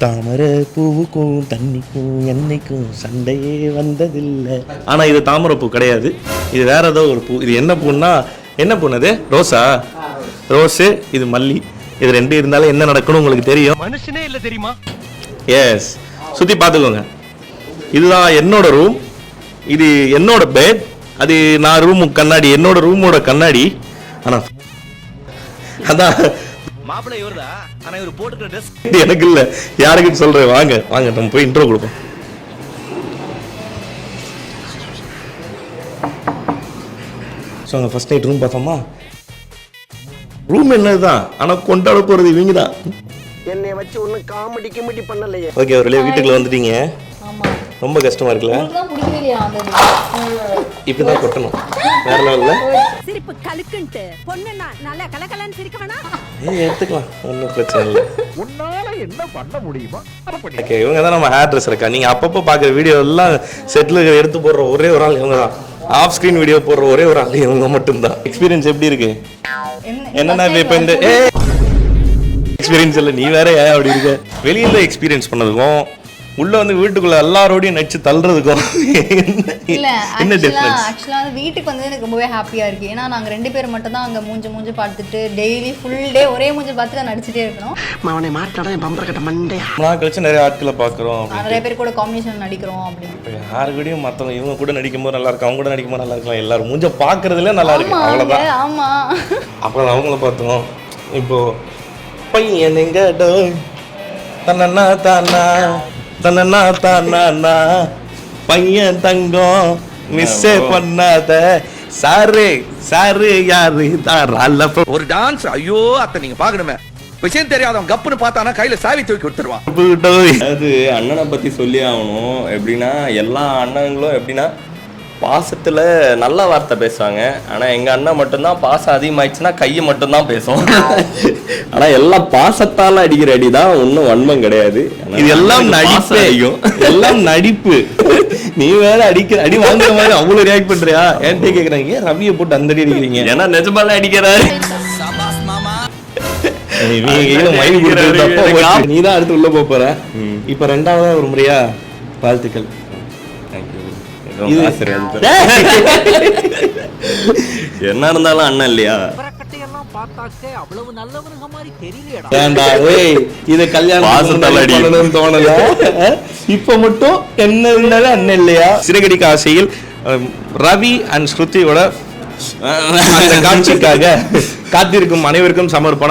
தாமரை பூவுக்கும் தண்ணிக்கும் எண்ணெய்க்கும் சண்டையே வந்ததில்லை. ஆனால் இது தாமரை பூ கிடையாது, இது வேற ஏதோ ஒரு பூ. இது என்ன பூன்னா, என்ன பூனது? ரோஸா? ரோஸு, இது மல்லி. இது ரெண்டு இருந்தாலும் என்ன நடக்கணும் உங்களுக்கு தெரியும். மனுஷனே இல்லை தெரியுமா? எஸ், சுற்றி பார்த்துக்கோங்க. இதுதான் என்னோட ரூம், இது என்னோட பெட், அது நான் ரூமு கண்ணாடி, என்னோட ரூமோட கண்ணாடி. ஆனால் அதான் மாப்பிள்ளை இவர்தா, ஆனா இவர் போட்டுக்கிற ட்ரெஸ் எனக்கு இல்லை, யாருக்குன்னு சொல்றேன். வாங்க வாங்க நம்ம போய் இன்ட்ரோ கொடுப்போம். ஸோ அங்கே ஃபர்ஸ்ட் நைட் ரூம் பார்த்தோமா, ரூம் என்னதுதான், ஆனால் கொண்டாட போகிறது இவங்க தான். என்னை வச்சு ஒன்றும் காமெடி கிமெடி பண்ணலையே. ஓகே, ஒரு வீட்டுக்குள்ள வந்துட்டீங்க. ரொம்ப கஷ்டமா இருக்குல்ல? இப்படிதான் கொட்டணும், வேற லெவல்ல சிரிப்பு கலுக்குன்ட்டு பொண்ணுன்னா நல்லா கலகலன்னு சிரிக்க வேணாம். எடுத்துக்கலாம், ஒன்றும் பிரச்சனை இல்லை. உன்னால என்ன பண்ண முடியுமா? ஓகே, இவங்க தான் நம்ம ஹேர் ட்ரெஸ் இருக்கா. நீங்கள் அப்பப்போ பார்க்குற வீடியோ எல்லாம் செட்டில் எடுத்து போடுற ஒரே ஒரு ஆள் இவங்க தான். ஆஃப் ஸ்க்ரீன் வீடியோ போடுற ஒரே ஒரு ஆள் இவங்க மட்டும்தான். எக்ஸ்பீரியன்ஸ் எப்படி இருக்கு? என்னன்னா இப்போ இந்த எக்ஸ்பீரியன்ஸ் இல்லை, நீ வேற ஏன் அப்படி இருக்க? வெளியில எக்ஸ்பீரியன்ஸ் பண்ணதுக்கும் உள்ள வந்து வீட்டுக்குள்ள எல்லாரோடையும் நச்சு தள்ளுறதுக்கும் என்ன டிஃபரன்ஸ்? ஆக்சுவலா வீட்டுக்கு வந்து எனக்கு ரொம்பவே ஹாப்பியா இருக்கு. ஏன்னா நாங்க ரெண்டு பேரும் மட்டும் தான் அங்க மூஞ்ச பார்த்துட்டு டெய்லி ஃபுல் டே ஒரே மூஞ்ச பார்த்துட்டு நடிச்சிட்டே இருக்கணும். அவனை மாட்டாடா என் பம்பர கட்ட மண்டையா. நான் கழிச்சு நிறைய ஆட்களை பார்க்குறோம், நிறைய பேர் கூட காம்பினேஷன் நடிக்கிறோம். அப்படின்னு யாரு கூடயும் மற்றவங்க இவங்க கூட நடிக்கும் போது நல்லா இருக்கு, அவங்க கூட நடிக்கும் போது நல்லா இருக்கலாம். எல்லாரும் மூஞ்ச பார்க்கறதுல நல்லா இருக்கு, அவ்வளோதான். ஆமா, அப்புறம் அவங்கள பார்த்தோம். இப்போ பையன் எங்க தன்னா தானா தன்னா தானா பையன் தங்கம் மிஸ்ஸே பண்ணாத சாரு சாரு யாரு தாரால ஒரு டான்ஸ். ஐயோ அத்தை நீங்க பாக்கணுமே, விஷயம் தெரியாதவன் கப்புன்னு பார்த்தானா கையில சாவி தூக்கி கொடுத்துருவான். அது அண்ணனை பற்றி சொல்லி ஆகணும். எப்படின்னா எல்லா அண்ணனுங்களும் எப்படின்னா பாசத்தில் நல்ல வார்த்தை பேசுவாங்க. ஆனால் எங்கள் அண்ணன் மட்டும்தான் பாசம் அதிகமாகிடுச்சுன்னா கையை மட்டும்தான் பேசும். ஆனால் எல்லாம் பாசத்தால் அடிக்கிற அடி தான், ஒன்றும் வன்மம் கிடையாது. இது எல்லாம் நடிப்பு, எல்லாம் நடிப்பு. நீ வேற அடிக்கிற அடி வாங்குற மாதிரி அவ்வளோ ரியாக்ட் பண்றியா? என்கிட்ட கேட்குறாங்க, ஏன் ரவியை போட்டு அந்த அடி அடிக்கிறீங்க? ஏன்னா நிஜமால அடிக்கிறாரு. நீ தான் அடுத்து உள்ள போற. இப்ப ரெண்டாவதா ஒரு முறையா வாழ்த்துக்கள். என்ன இருந்தாலும் அண்ணன் இல்லையா? இத கல்யாணம் தோணல, இப்ப மட்டும் என்ன இருந்தாலும் அண்ணன் இல்லையா? சிறகடிக்க ஆசையில் ரவி அண்ட் ஸ்ருதியோட காட்சிக்காக காத்திருக்கும் அனைவருக்கும் சமர்ப்பணம்.